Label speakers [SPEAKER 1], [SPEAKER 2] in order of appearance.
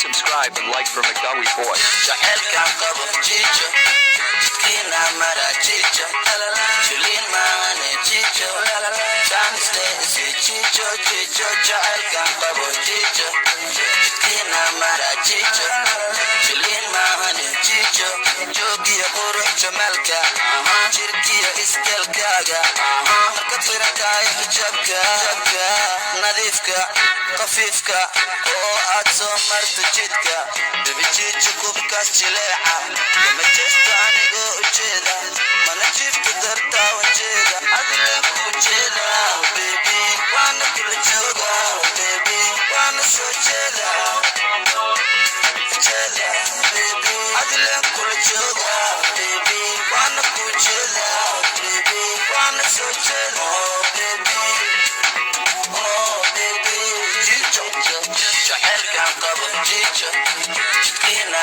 [SPEAKER 1] subscribe and like for McDowey Boy.
[SPEAKER 2] Jacaylkan qabo jijo jidkiina mara jijo shilin maane jijo chanstaysi jijo jijo jacaylkan qabo jijo jidkiina mara jijo shilin maane jijo joogiya qurux jamalka jirkiya iskelkaaga marka tirakaayo hijabka nadiifka qafiifka oo aad soo marto jidka bibijijo kubkaas jileeca ma jirto anigoo ujeeda mana jirto dartaa wajeeda adiga ku jeeda baby waana kula jooga baby waana soo jeeda jeeda baby adiga kula jooga baby waana ku jeeda baby waana soo jeeda baby jijo jacaylkan qabo jijo jidkiina